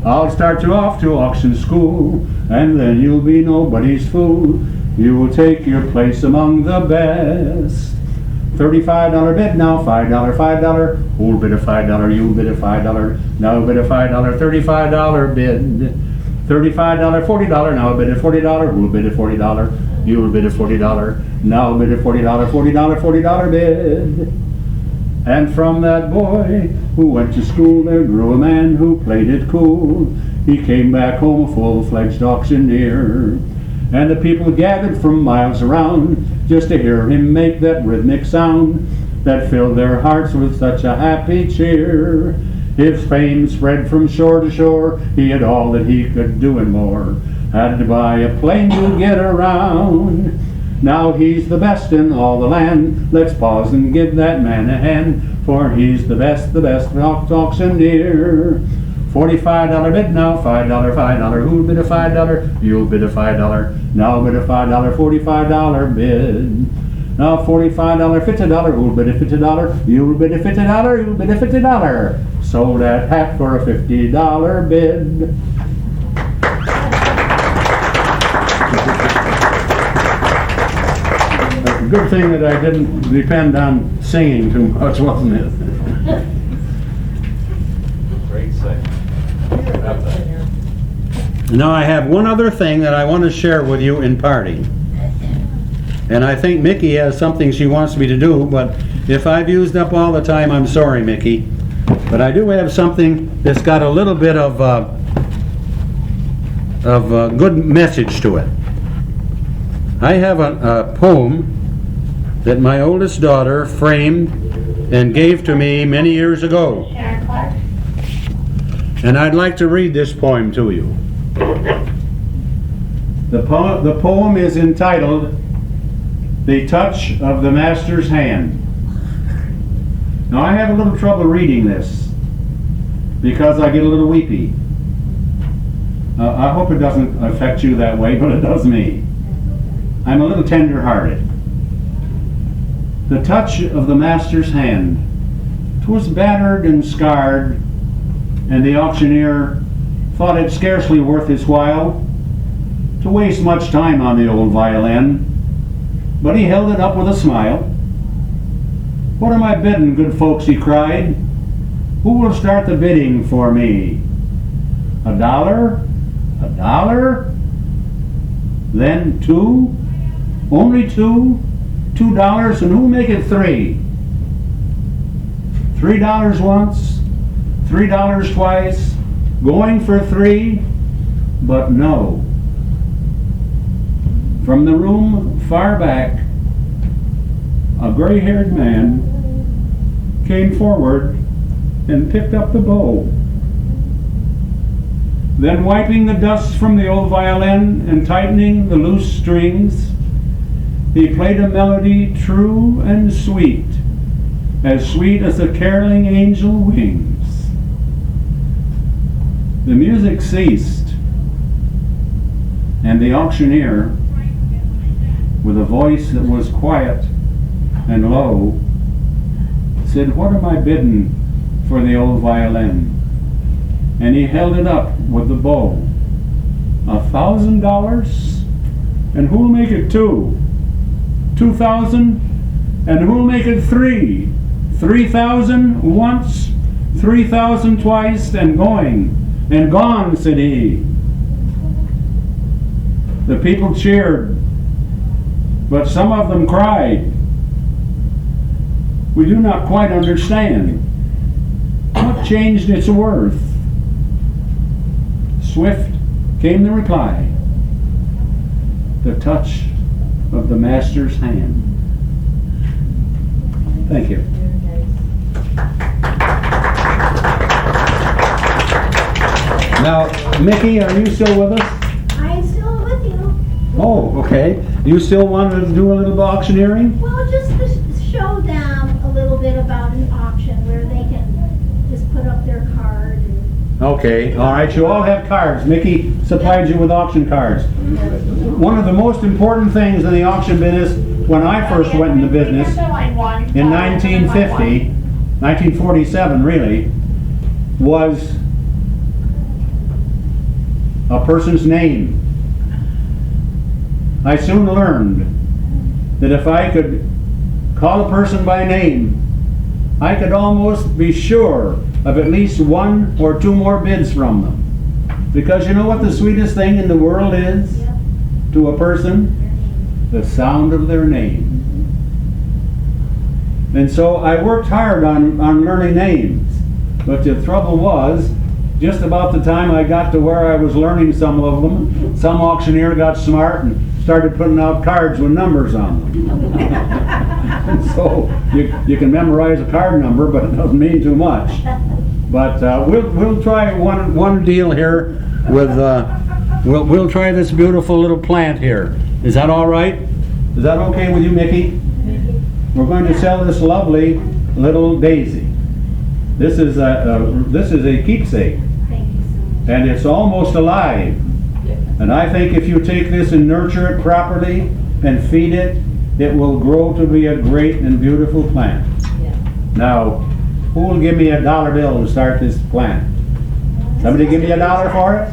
I'll start you off to auction school, and then you'll be nobody's fool. You will take your place among the best. $35 bid, now $5, $5. Who'll bid a $5? You'll bid a $5. Now bid a $5, $35 bid. $35, $40. Now bid a $40. Who'll bid a $40? You'll bid a $40. Now bid a $40, $40 bid. And from that boy who went to school there grew a man who played it cool. He came back home a full-fledged auctioneer. And the people gathered from miles around just to hear him make that rhythmic sound that filled their hearts with such a happy cheer. His fame spread from shore to shore. He had all that he could do and more. Had to buy a plane to get around. Now he's the best in all the land. Let's pause and give that man a hand, for he's the best auctioneer. $45 bid, now $5, $5. Who'll bid a $5? You'll bid a $5. Now bid a $5, $45 bid. Now $45, $50. Who'll bid a $50? You'll bid a $50. You'll bid a $50. Sold that hat for a $50 bid. Good thing that I didn't depend on singing too much, wasn't it? Great sing. Now I have one other thing that I want to share with you in parting. And I think Mickey has something she wants me to do, but if I've used up all the time, I'm sorry, Mickey. But I do have something that's got a little bit of a good message to it. I have a poem that my oldest daughter framed and gave to me many years ago. And I'd like to read this poem to you. The poem is entitled, The Touch of the Master's Hand. Now I have a little trouble reading this because I get a little weepy. I hope it doesn't affect you that way, but it does me. I'm a little tender-hearted. The touch of the master's hand. 'Twas battered and scarred, and the auctioneer thought it scarcely worth his while to waste much time on the old violin, but he held it up with a smile. What am I bidding, good folks, he cried. Who will start the bidding for me? $1? $1? Then 2? Only 2? $2, and who'll make it 3? $3 once, $3 twice, going for 3, but no. From the room far back, a gray-haired man came forward and picked up the bow. Then wiping the dust from the old violin and tightening the loose strings, he played a melody true and sweet as the caroling angel wings. The music ceased, and the auctioneer, with a voice that was quiet and low, said, "What am I bidding for the old violin?" And he held it up with the bow. $1,000? And who'll make it 2? 2,000? And who'll make it 3? 3,000 once, 3,000 twice, and going, and gone, said he. The people cheered, but some of them cried. We do not quite understand. What changed its worth? Swift came the reply. The touch of the master's hand. Thank you. Now, Mickey, are you still with us? I'm still with you. Oh, okay. You still want to do a little auctioneering? Well, just to show them a little bit about an auction where they can just put up their card. Okay, all right. You all have cards. Mickey supplied you with auction cards. One of the most important things in the auction business, when I first went into business in 1947 really, was a person's name. I soon learned that if I could call a person by name, I could almost be sure of at least 1 or 2 more bids from them. Because you know what the sweetest thing in the world is to a person? The sound of their name. And so I worked hard on learning names. But the trouble was, just about the time I got to where I was learning some of them, some auctioneer got smart and started putting out cards with numbers on them. So you can memorize a card number, but it doesn't mean too much. But we'll try one deal here with we'll try this beautiful little plant here. Is that all right? Is that okay with you, Mickey? We're going to sell this lovely little daisy. This is a keepsake, and it's almost alive. And I think if you take this and nurture it properly and feed it, it will grow to be a great and beautiful plant. Now, who will give me a $1 bill to start this plant? Somebody give me $1 for it?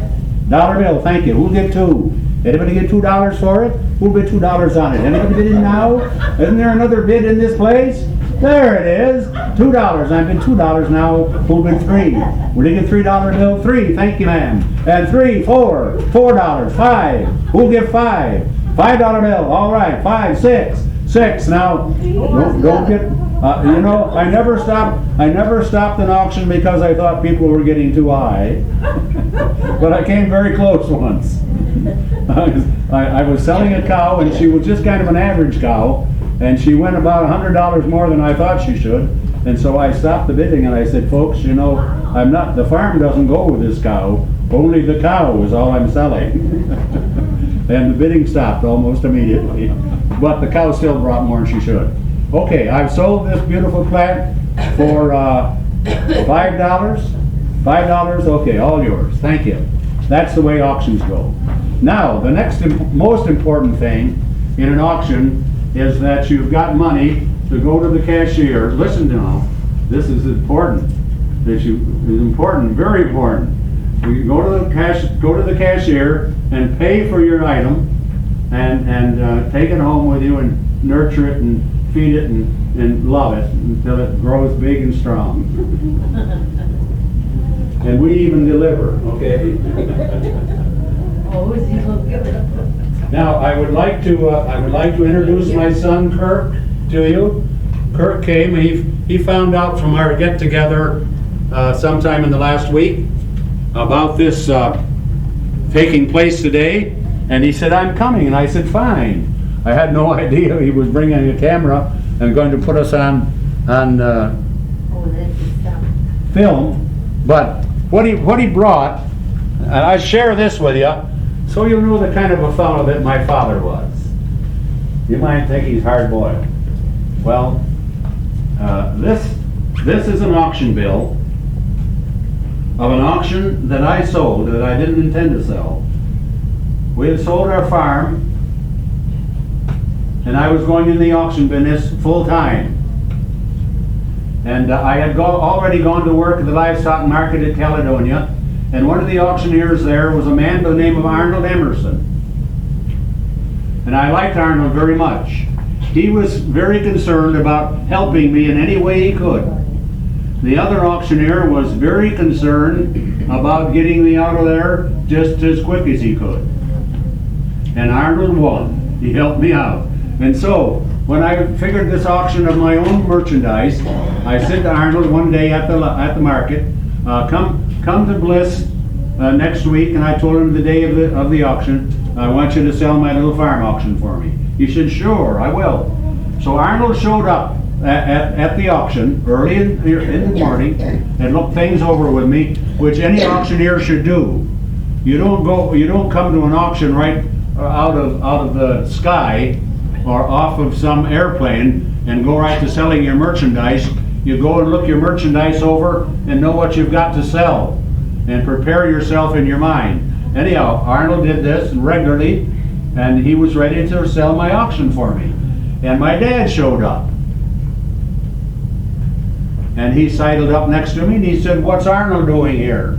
$1 bill, thank you. Who'll give 2? Anybody get $2 for it? Who'll bid $2 on it? Anybody bid in now? Isn't there another bid in this place? There it is. $2. I bid $2 now. Who'll bid 3? Will you get $3 bill? 3. Thank you, ma'am. And 3, 4, $4, 5. Who'll give 5? $5 bill. All right. 5, 6, 6. Now, don't get. You know, I never stopped an auction because I thought people were getting too high. But I came very close once. I was selling a cow, and she was just kind of an average cow, and she went about $100 more than I thought she should. And so I stopped the bidding, and I said, folks, you know, the farm doesn't go with this cow. Only the cow is all I'm selling. And the bidding stopped almost immediately. But the cow still brought more than she should. Okay, I've sold this beautiful plant for $5. $5, okay, all yours. Thank you. That's the way auctions go. Now, the next most important thing in an auction is that you've got money to go to the cashier. Listen now, this is important. It's important, very important. You go to the cashier and pay for your item, and take it home with you and nurture it and feed it and love it until it grows big and strong. And we even deliver, okay? Oh, is he look good? Now, I would like to introduce my son Kirk to you. Kirk came. He found out from our get-together sometime in the last week about this taking place today, and he said, "I'm coming," and I said, "Fine." I had no idea he was bringing a camera and going to put us on film. But what he brought, I share this with you so you'll know the kind of a fellow that my father was. You might think he's hard-boiled. Well, this is an auction bill of an auction that I sold that I didn't intend to sell. We had sold our farm, and I was going in the auction business full time. And I had already gone to work at the livestock market at Caledonia, and one of the auctioneers there was a man by the name of Arnold Emerson. And I liked Arnold very much. He was very concerned about helping me in any way he could. The other auctioneer was very concerned about getting me out of there just as quick as he could. And Arnold won. He helped me out. And so, when I figured this auction of my own merchandise, I said to Arnold one day at the market, come to Bliss next week, and I told him the day of the auction, I want you to sell my little farm auction for me. He said, sure, I will. So Arnold showed up at the auction early in the morning and looked things over with me, which any auctioneer should do. You don't come to an auction right out of the sky or off of some airplane and go right to selling your merchandise. You go and look your merchandise over and know what you've got to sell and prepare yourself in your mind. Anyhow, Arnold did this regularly, and he was ready to sell my auction for me. And my dad showed up. And he sidled up next to me and he said, what's Arnold doing here?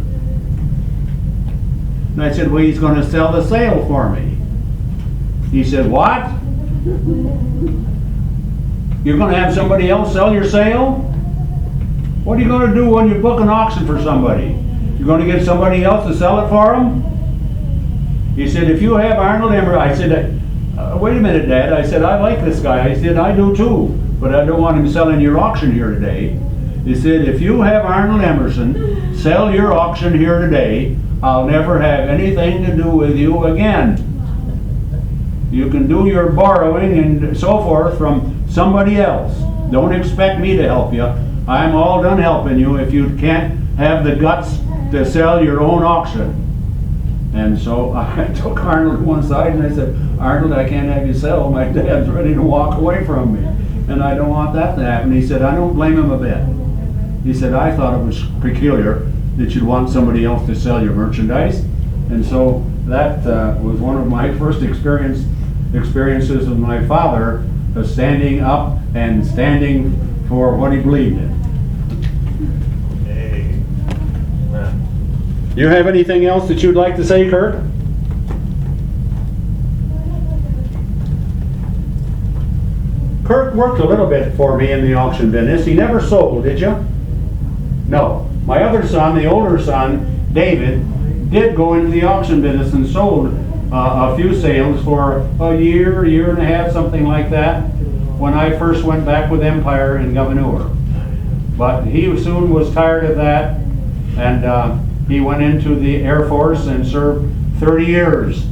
And I said, well, he's going to sell the sale for me. He said, what? You're going to have somebody else sell your sale? What are you going to do when you book an auction for somebody? You're going to get somebody else to sell it for them? He said, if you have Arnold Emerson, I said, wait a minute, Dad. I said, I like this guy. I said, I do too, but I don't want him selling your auction here today. He said, if you have Arnold Emerson sell your auction here today, I'll never have anything to do with you again. You can do your borrowing and so forth from somebody else. Don't expect me to help you. I'm all done helping you if you can't have the guts to sell your own auction. And so I took Arnold to one side and I said, Arnold, I can't have you sell. My dad's ready to walk away from me. And I don't want that to happen. He said, I don't blame him a bit. He said, I thought it was peculiar that you'd want somebody else to sell your merchandise. And so that was one of my first experiences with my father standing up and standing for what he believed in. You have anything else that you'd like to say, Kurt? Kurt worked a little bit for me in the auction business. He never sold, did you? No. My other son, the older son, David, did go into the auction business and sold a few sales for a year and a half, something like that, when I first went back with Empire in Gouverneur. But he soon was tired of that, and he went into the Air Force and served 30 years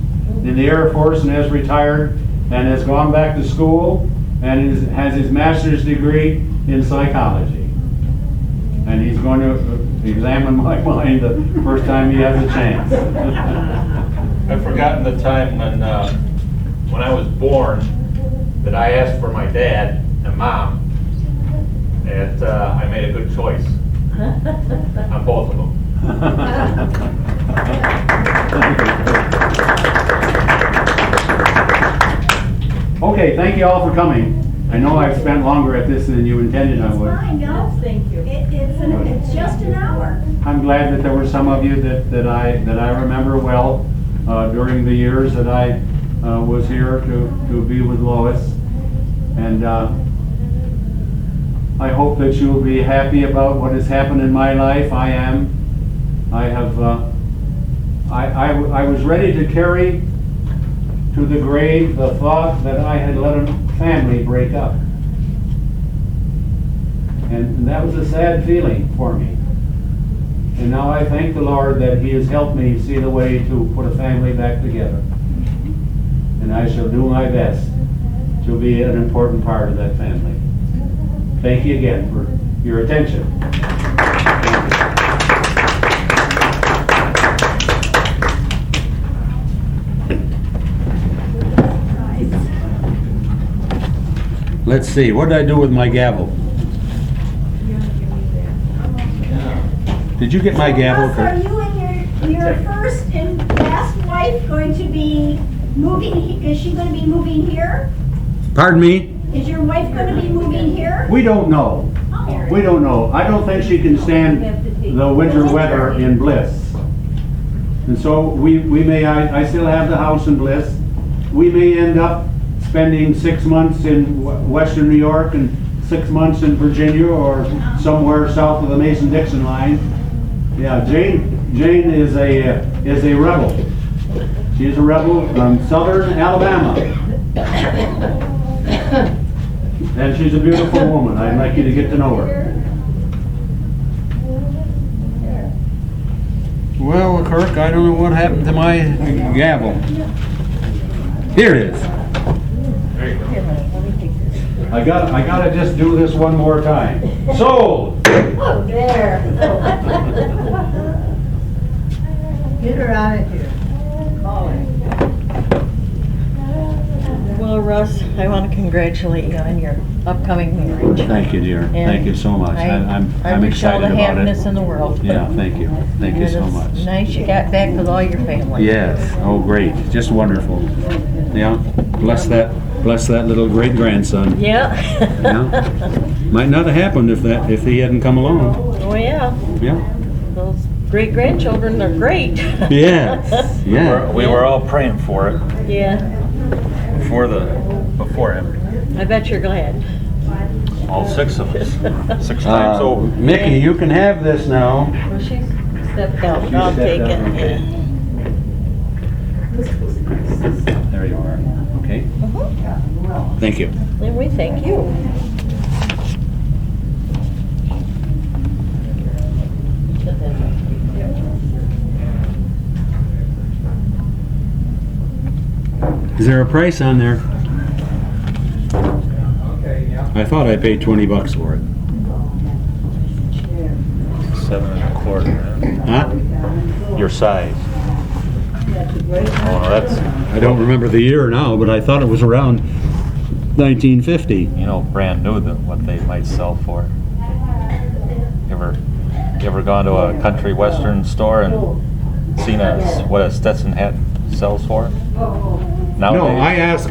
in the Air Force and has retired and has gone back to school and has his master's degree in psychology. And he's going to examine my mind the first time he has a chance. I've forgotten the time when I was born that I asked for my dad and mom, and I made a good choice on both of them. Okay, thank you all for coming. I know I've spent longer at this than you intended I would. I know. Thank you. It's just an hour. I'm glad that there were some of you that I remember well during the years that I was here to be with Lois, and I hope that you'll be happy about what has happened in my life. I am. I was ready to carry to the grave the thought that I had let a family break up. And that was a sad feeling for me. And now I thank the Lord that He has helped me see the way to put a family back together. And I shall do my best to be an important part of that family. Thank you again for your attention. Let's see, what did I do with my gavel? Did you get my gavel, Russ, are Kurt? you and your first and last wife going to be moving, is she gonna be moving here? Pardon me? Is your wife gonna be moving here? We don't know. Oh. We don't know. I don't think she can stand the winter weather in Bliss. And so we may, I still have the house in Bliss. We may end up spending 6 months in western New York and 6 months in Virginia or somewhere south of the Mason-Dixon line. Yeah, Jane is a rebel. She is a rebel from southern Alabama. And she's a beautiful woman. I'd like you to get to know her. Well, Kirk, I don't know what happened to my gavel. Here it is. There you go. I gotta just do this one more time. Sold! Oh, there. Get her out of here. Call her. Well, Russ, I want to congratulate you on your upcoming marriage. Thank you, dear. Thank you so much. I'm I wish all excited the about happiness it. in the world. Yeah, thank you. Thank you And so it's much. Nice you got back with all your family. Yes. Oh, great. Just wonderful. Yeah. Bless that little great grandson. Yeah. Yeah. Might not have happened if he hadn't come along. Oh, yeah. Yeah. Those great-grandchildren are great. Yes. Yeah. We were all praying for it Yeah. before him. I bet you're glad. All 6 of us. 6 times over. Mickey, you can have this now. Well, she's stepped out. She I'll stepped take out, it. okay. There you are. Okay. Thank you. And we thank you. Is there a price on there? I thought I paid $20 for it. 7 1/4. Huh? Your size. Oh, that's, I don't remember the year now, but I thought it was around 1950. brand new than what they might sell for. You ever gone to a country western store and seen what a Stetson hat sells for? No, I asked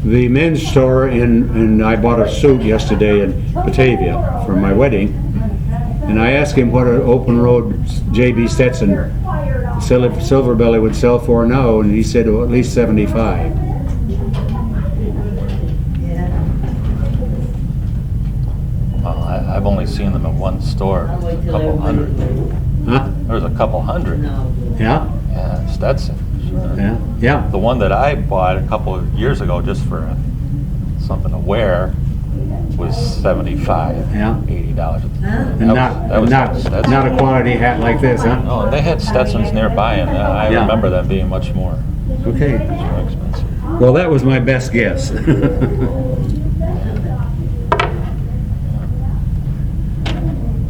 the men's store and I bought a suit yesterday in Batavia for my wedding, and I asked him what an open road JB Stetson silver belly would sell for now, and he said at least 75. Well, I've only seen them at one store, a couple hundred. Huh? There's a couple hundred. Yeah? Yeah, Stetson. Sure. Yeah? Yeah. The one that I bought a couple of years ago just for something to wear was $75, Yeah. $80. And not a quality hat like this, huh? No, and they had Stetsons nearby, and I Yeah. remember them being much more Okay. expensive. Well, that was my best guess.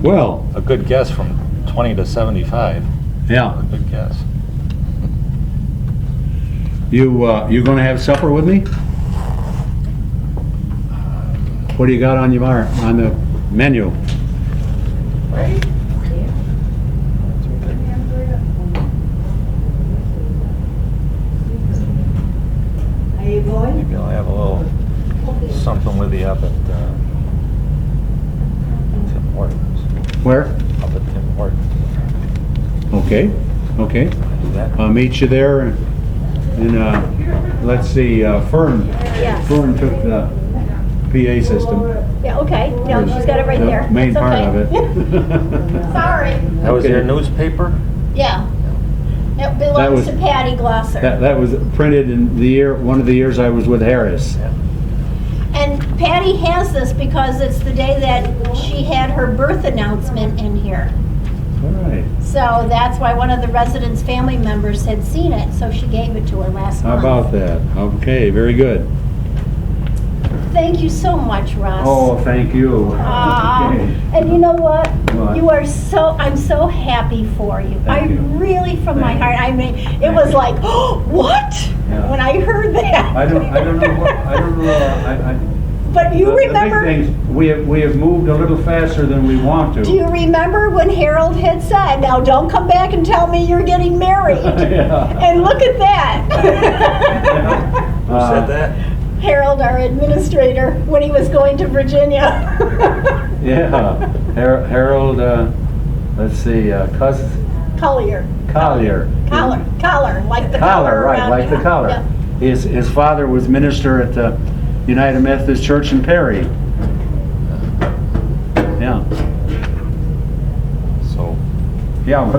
Well, A good guess from 20 to 75. yeah. A good guess. You gonna have supper with me? What do you got on on the menu? Are you going? Maybe I'll have a little something with you up at Tim Hortons. Where? Up at Tim Hortons. Okay, okay. Do that? I'll meet you there, and let's see, Fern. Yes. Fern took the PA system. Yeah, okay. No, she's got it right The there. main It's part okay. of it. Sorry. That was Okay. your newspaper? Yeah. It That belongs was- to Patty Glosser. That was printed in one of the years I was with Harris. And Patty has this because it's the day that she had her birth announcement in here. All right. So that's why one of the residents' family members had seen it, so she gave it to her last How month. about that? Okay, very good. Thank you so much, Russ. Oh, thank you. Aw. Okay. And you know what? What? You are I'm so happy for you. Thank you. Really, from my Thank heart. you. I mean, it Thank was you. like, oh, what? Yeah. when I heard that. I don't know. But you remember, The big things, we have moved a little faster than we want to. do you remember when Harold had said, now don't come back and tell me you're getting married? Yeah. And look at that. Who said that? Harold, our administrator, when he was going to Virginia. Yeah, Harold, let's see, Collier. Collier. Collar, like the collar. Collar, right, around like you. the collar. Yep. His father was minister at the United Methodist Church in Perry. Yeah. So, Yeah.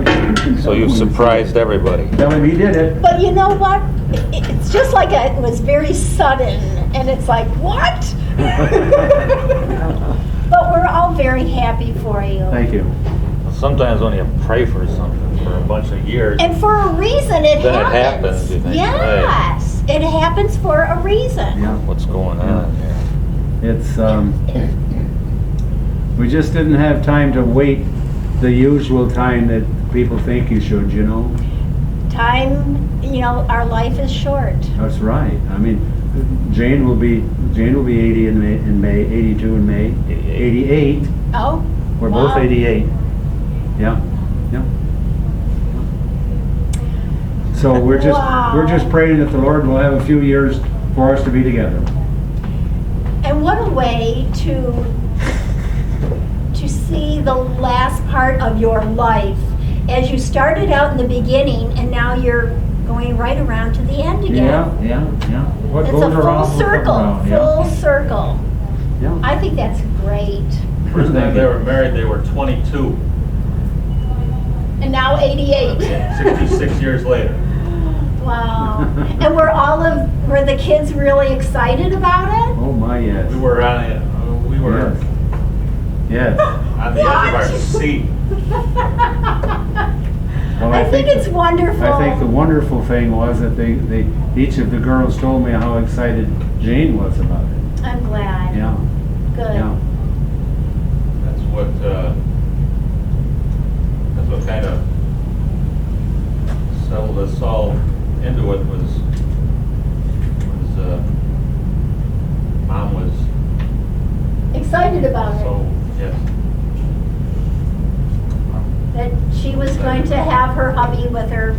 so you surprised everybody. Tell him he did it. But you know what? It's just like it was very sudden, and it's like, what? But we're all very happy for you. Thank you. Sometimes when you pray for something for a bunch of years, And for a reason, it Then it happens. happens, you think, Yes, it happens for a reason. Yeah. what's going on here? It's, we just didn't have time to wait the usual time that people think you should, you know? Time, you know, our life is short. That's right. I mean, Jane will be 80 in May, 82 in May, 88. Oh, We're wow. both 88. Yeah, yeah. So we're just praying that the Lord will have a few years for us to be together. And what a way to see the last part of your life, as you started out in the beginning and now you're going right around to the end again. Yeah. What It's goes a full around will come circle, around, full circle. Yeah. I think that's great. First time they were married, they were 22. And now 88. 66 years later. Wow. And were the kids really excited about it? Oh my, yes. We were Yes. on the edge of our seat. Well, I think it's wonderful. I think the wonderful thing was that each of the girls told me how excited Jane was about it. I'm glad. Yeah. Good. Yeah. That's what kind of settled us all into it was Mom was Excited about it. so, yes. That she was going to have her hubby with her